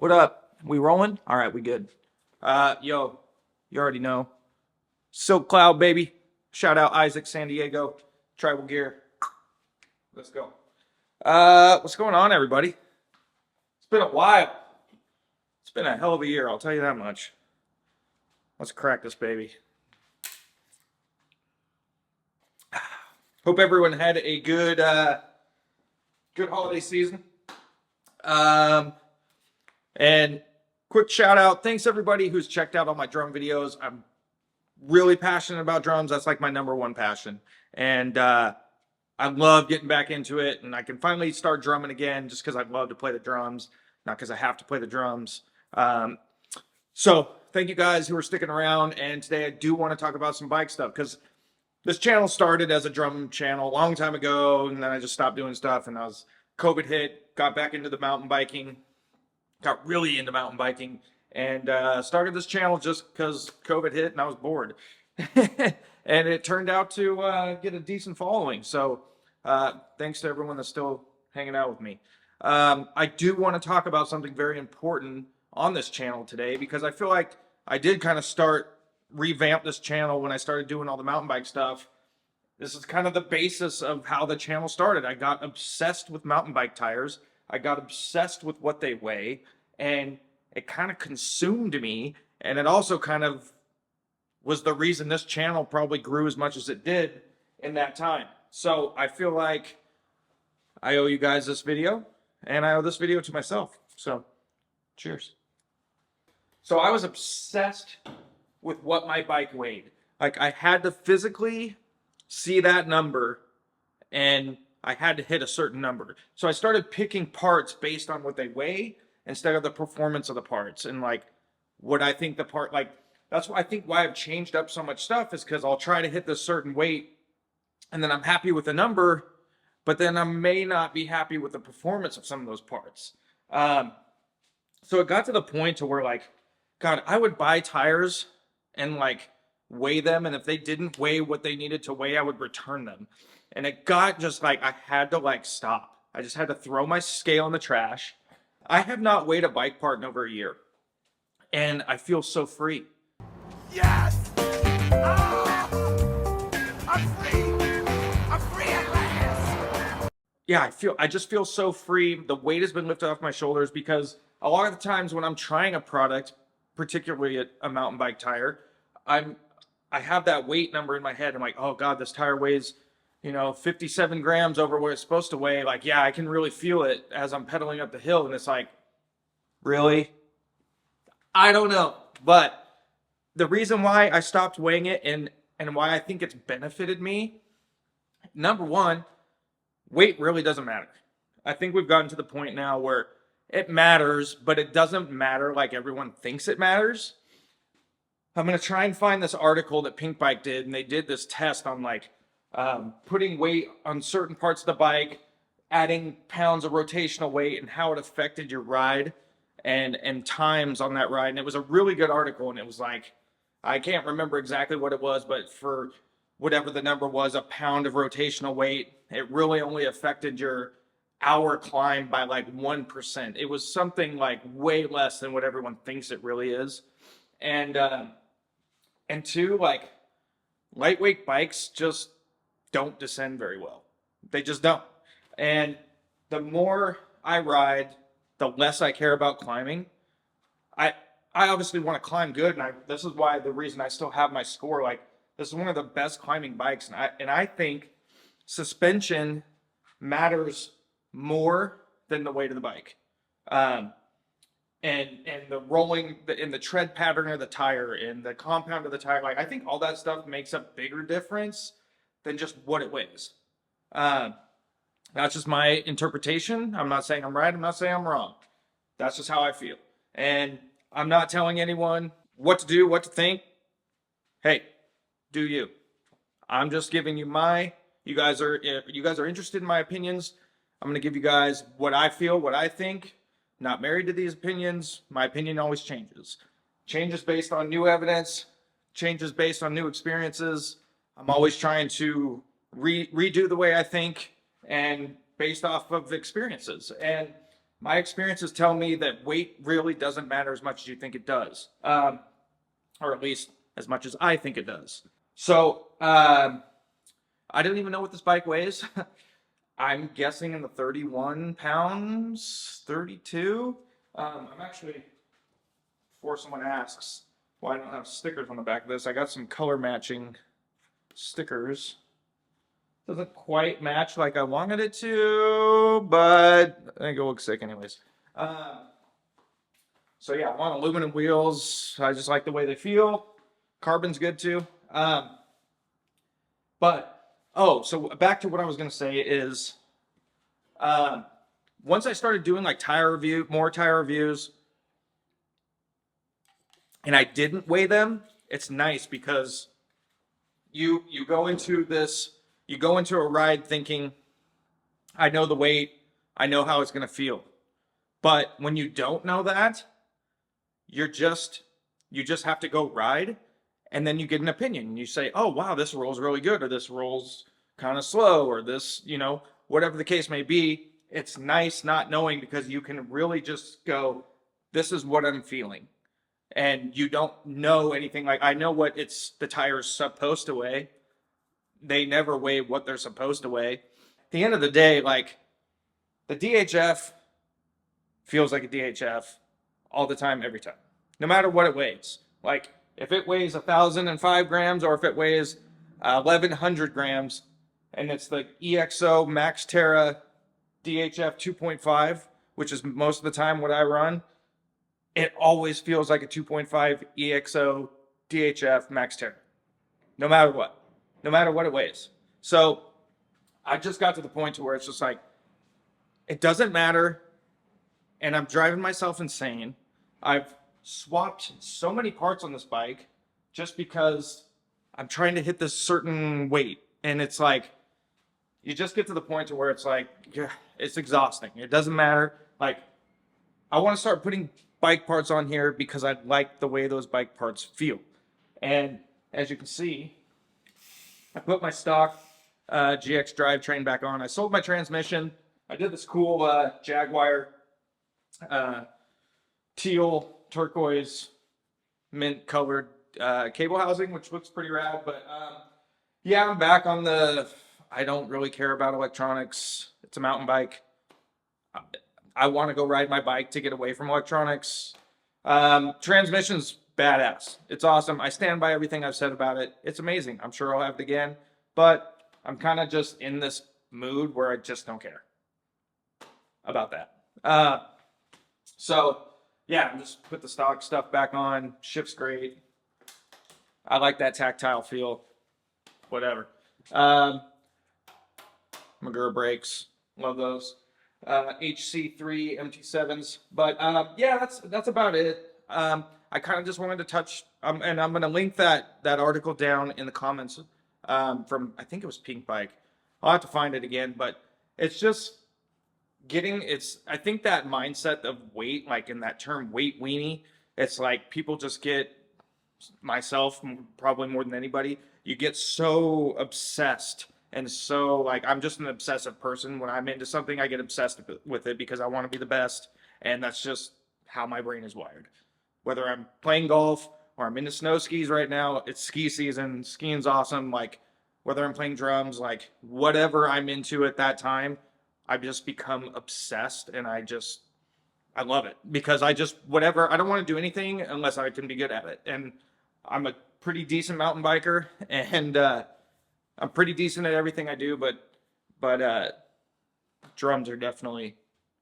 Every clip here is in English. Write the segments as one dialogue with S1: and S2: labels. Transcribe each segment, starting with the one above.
S1: What up? We rolling? All right, we good. Yo, you already know. Silk Cloud, baby. Shout out Isaac, San Diego. Tribal Gear. Let's go. What's going on, everybody? It's been a while. It's been a hell of a year, I'll tell you that much. Let's crack this baby. Hope everyone had a good holiday season. And quick shout out. Thanks everybody who's checked out all my drum videos. I'm really passionate about drums. That's like my number one passion. And I love getting back into it. And I can finally start drumming again just because I love to play the drums, not because I have to play the drums. So thank you guys who are sticking around. And today I do want to talk about some bike stuff because this channel started as a drum channel a long time ago. And then I just stopped doing stuff. And COVID hit, got back into the mountain biking. Got really into mountain biking and started this channel just because COVID hit and I was bored. And it turned out to get a decent following. So thanks to everyone that's still hanging out with me. I do want to talk about something very important on this channel today because I feel like I did kind of revamp this channel when I started doing all the mountain bike stuff. This is kind of the basis of how the channel started. I got obsessed with mountain bike tires. I got obsessed with what they weigh, and it kind of consumed me. And it also kind of was the reason this channel probably grew as much as it did in that time. So I feel like I owe you guys this video, and I owe this video to myself. So cheers. So I was obsessed with what my bike weighed. Like I had to physically see that number and I had to hit a certain number. So I started picking parts based on what they weigh instead of the performance of the parts. And like what I think the part, like that's why I think why I've changed up so much stuff is because I'll try to hit this certain weight and then I'm happy with the number, but then I may not be happy with the performance of some of those parts. So it got to the point to where like, God, I would buy tires and like weigh them. And if they didn't weigh what they needed to weigh, I would return them. And it got just like, I had to like stop. I just had to throw my scale in the trash. I have not weighed a bike part in over a year. And I feel so free.
S2: Yes! Ah! I'm free! I'm free at last!
S1: Yeah, I just feel so free. The weight has been lifted off my shoulders because a lot of the times when I'm trying a product, particularly a mountain bike tire, I have that weight number in my head. I'm like, oh God, this tire weighs 57 grams over what it's supposed to weigh. Like, yeah, I can really feel it as I'm pedaling up the hill. And it's like, really? I don't know. But the reason why I stopped weighing it and why I think it's benefited me, number one, weight really doesn't matter. I think we've gotten to the point now where it matters, but it doesn't matter like everyone thinks it matters. I'm going to try and find this article that Pink Bike did, and they did this test on like, putting weight on certain parts of the bike, adding pounds of rotational weight and how it affected your ride and times on that ride. And it was a really good article. And it was like, I can't remember exactly what it was, but for whatever the number was, a pound of rotational weight, it really only affected your hour climb by like 1%. It was something like way less than what everyone thinks it really is. And two, like lightweight bikes just don't descend very well. They just don't. And the more I ride, the less I care about climbing. I obviously want to climb good, and this is why the reason I still have my score. Like this is one of the best climbing bikes, and I think suspension matters more than the weight of the bike. And the rolling in the tread pattern of the tire and the compound of the tire, like I think all that stuff makes a bigger difference than just what it weighs. That's just my interpretation. I'm not saying I'm right. I'm not saying I'm wrong. That's just how I feel. And I'm not telling anyone what to do, what to think. Hey, do you. I'm just giving you you guys are interested in my opinions. I'm going to give you guys what I feel, what I think. Not married to these opinions. My opinion always changes. Changes based on new evidence, changes based on new experiences. I'm always trying to redo the way I think and based off of experiences. And my experiences tell me that weight really doesn't matter as much as you think it does, or at least as much as I think it does. So I didn't even know what this bike weighs. I'm guessing in the 31 pounds, 32. I'm actually, before someone asks why I don't have stickers on the back of this, I got some color matching stickers. Doesn't quite match like I wanted it to, but I think it looks sick anyways. So yeah, I'm on aluminum wheels. I just like the way they feel. Carbon's good too. So back to what I was gonna say is, once I started doing like more tire reviews, and I didn't weigh them, it's nice because you go into a ride thinking, I know the weight, I know how it's gonna feel. But when you don't know that, you just have to go ride, and then you get an opinion. You say, oh wow, this roll's really good, or this roll's kind of slow, or this, whatever the case may be. It's nice not knowing, because you can really just go, this is what I'm feeling. And you don't know anything. Like, I know what the tire's supposed to weigh. They never weigh what they're supposed to weigh. At the end of the day, like, the DHF feels like a DHF all the time, every time, no matter what it weighs. Like, if it weighs 1,005 grams, or if it weighs 1,100 grams, and it's the EXO Max Terra DHF 2.5, which is most of the time what I run, it always feels like a 2.5 EXO DHF Max Terra, no matter what it weighs. So I just got to the point to where it's just like, it doesn't matter, and I'm driving myself insane. I've swapped so many parts on this bike just because I'm trying to hit this certain weight, and it's like, you just get to the point to where it's like, yeah, it's exhausting. It doesn't matter. Like, I want to start putting bike parts on here because I like the way those bike parts feel. And as you can see, I put my stock GX drivetrain back on. I sold my transmission. I did this cool Jaguar teal turquoise mint colored cable housing, which looks pretty rad. But yeah, I'm back on I don't really care about electronics. It's a mountain bike. I want to go ride my bike to get away from electronics. Transmission's badass. It's awesome. I stand by everything I've said about it. It's amazing. I'm sure I'll have it again, but I'm kind of just in this mood where I just don't care about that. So yeah, I'm just put the stock stuff back on. Shifts great. I like that tactile feel. Whatever. Magura brakes. Love those. HC3 MT7s. But yeah, that's about it. I kind of just wanted to touch, and I'm going to link that article down in the comments from, I think it was Pink Bike. I'll have to find it again, but it's just I think that mindset of weight, like in that term weight weenie, it's like people just get, myself probably more than anybody, you get so obsessed. And so, like, I'm just an obsessive person. When I'm into something, I get obsessed with it because I want to be the best. And that's just how my brain is wired. Whether I'm playing golf or I'm into snow skis right now, it's ski season. Skiing's awesome. Like, whether I'm playing drums, like, whatever I'm into at that time, I've just become obsessed. And I love it. Because I don't want to do anything unless I can be good at it. And I'm a pretty decent mountain biker. And, I'm pretty decent at everything I do, but drums are definitely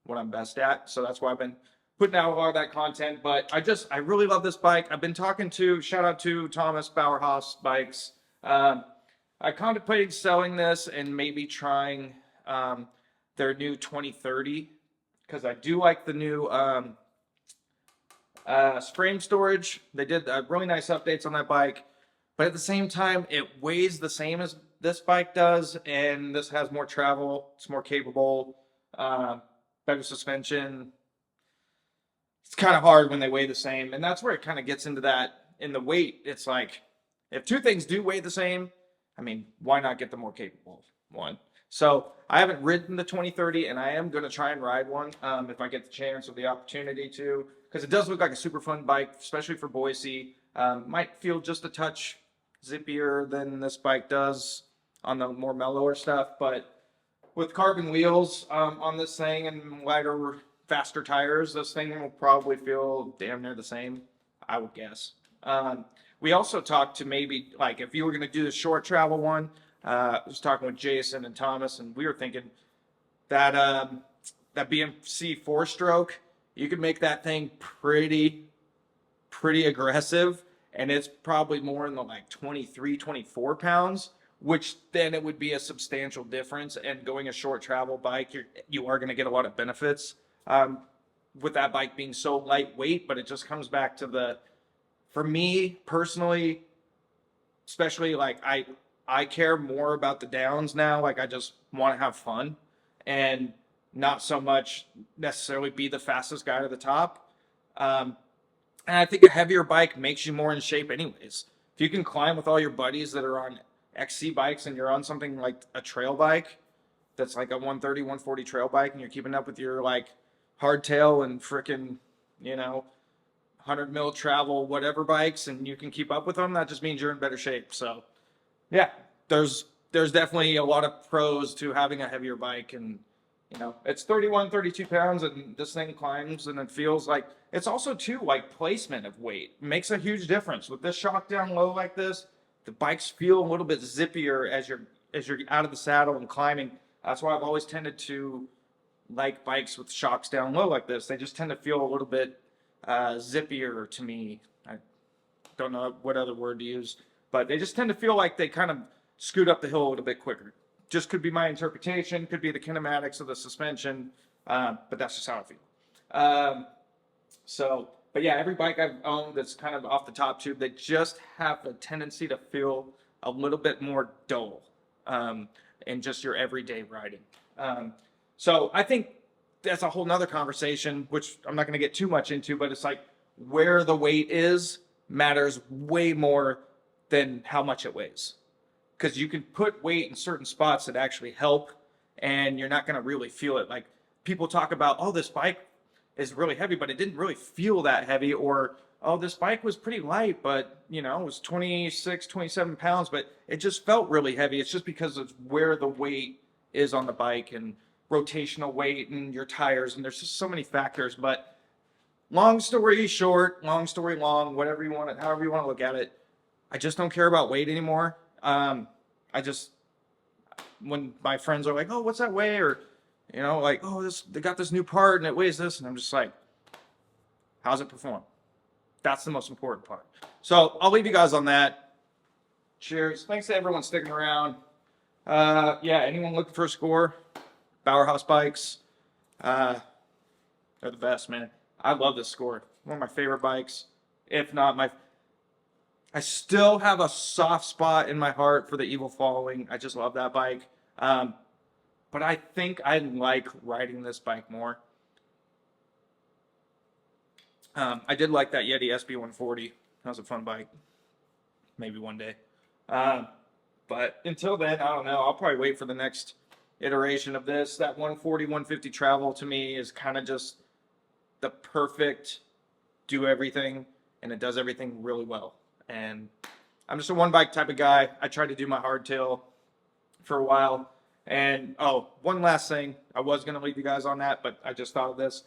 S1: what I'm best at. So that's why I've been putting out a lot of that content. But I really love this bike. I've been talking shout out to Thomas Bauerhaus Bikes. I contemplated selling this and maybe trying their new 2030, because I do like the new frame storage. They did really nice updates on that bike. But at the same time, it weighs the same as this bike does, and this has more travel. It's more capable, better suspension. It's kind of hard when they weigh the same, and that's where it kind of gets into that. In the weight, it's like, if two things do weigh the same, I mean, why not get the more capable one? So I haven't ridden the 2030, and I am going to try and ride one if I get the chance or the opportunity to, because it does look like a super fun bike, especially for Boise. Might feel just a touch zippier than this bike does on the more mellower stuff, but with carbon wheels on this thing and lighter, faster tires, this thing will probably feel damn near the same, I would guess. We also talked to maybe, like, if you were going to do the short travel one, I was talking with Jason and Thomas, and we were thinking that that BMC 4-stroke, you could make that thing pretty aggressive, and it's probably more in the like 23, 24 pounds, which then it would be a substantial difference. And going a short travel bike, you are going to get a lot of benefits with that bike being so lightweight. But it just comes back to for me personally, especially, like I care more about the downs now. Like, I just want to have fun and not so much necessarily be the fastest guy to the top. And I think a heavier bike makes you more in shape anyways. If you can climb with all your buddies that are on XC bikes and you're on something like a trail bike that's like a 130, 140 trail bike, and you're keeping up with your like hardtail and freaking, 100 mil travel, whatever bikes, and you can keep up with them, that just means you're in better shape. So yeah, there's definitely a lot of pros to having a heavier bike. And it's 31, 32 pounds, and this thing climbs, and it feels like it's also too like placement of weight makes a huge difference. With this shock down low like this, the bikes feel a little bit zippier as you're out of the saddle and climbing. That's why I've always tended to like bikes with shocks down low like this. They just tend to feel a little bit zippier to me. I don't know what other word to use, but they just tend to feel like they kind of scoot up the hill a little bit quicker. Just could be my interpretation, could be the kinematics of the suspension, but that's just how I feel. But yeah, every bike I've owned that's kind of off the top tube, they just have a tendency to feel a little bit more dull in just your everyday riding. So I think that's a whole nother conversation, which I'm not going to get too much into, but it's like where the weight is matters way more than how much it weighs. Because you can put weight in certain spots that actually help, and you're not going to really feel it. Like, people talk about, oh, this bike is really heavy, but it didn't really feel that heavy. Or, oh, this bike was pretty light, but, it was 26, 27 pounds, but it just felt really heavy. It's just because of where the weight is on the bike and rotational weight and your tires. And there's just so many factors. But long story short, long story long, whatever you want it, however you want to look at it, I just don't care about weight anymore. When my friends are like, oh, what's that weigh? Or, like, oh, they got this new part and it weighs this. And I'm just like, how's it perform? That's the most important part. So I'll leave you guys on that. Cheers. Thanks to everyone sticking around. Yeah, anyone looking for a score? Bowerhouse Bikes. They're the best, man. I love this score. One of my favorite bikes. If not I still have a soft spot in my heart for the Evil Following. I just love that bike. But I think I like riding this bike more. I did like that Yeti SB140. That was a fun bike. Maybe one day. But until then, I don't know. I'll probably wait for the next iteration of this. That 140, 150 travel to me is kind of just the perfect do everything, and it does everything really well. And I'm just a one bike type of guy. I tried to do my hardtail for a while. And one last thing. I was going to leave you guys on that, but I just thought of this.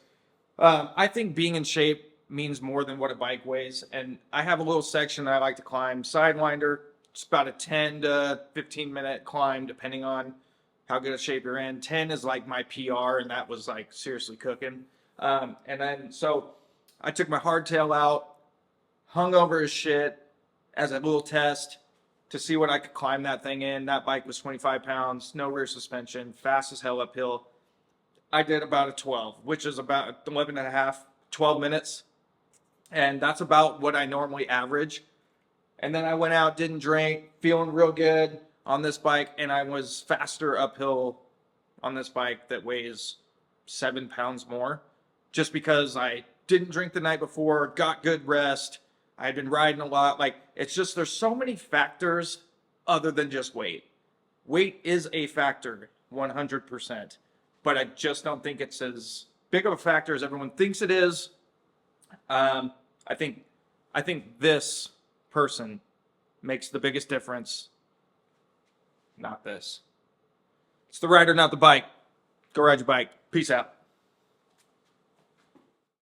S1: I think being in shape means more than what a bike weighs. And I have a little section that I like to climb, Sidewinder. It's about a 10 to 15 minute climb, depending on how good a shape you're in. 10 is like my PR, and that was like seriously cooking. So I took my hardtail out, hung over as shit as a little test to see what I could climb that thing in. That bike was 25 pounds, no rear suspension, fast as hell uphill. I did about a 12, which is about 11 and a half, 12 minutes. And that's about what I normally average. And then I went out, didn't drink, feeling real good on this bike. And I was faster uphill on this bike that weighs 7 pounds more, just because I didn't drink the night before, got good rest. I had been riding a lot. Like, it's just, there's so many factors other than just weight. Weight is a factor, 100%. But I just don't think it's as big of a factor as everyone thinks it is. I think this person makes the biggest difference, not this. It's the rider, not the bike. Go ride your bike. Peace out.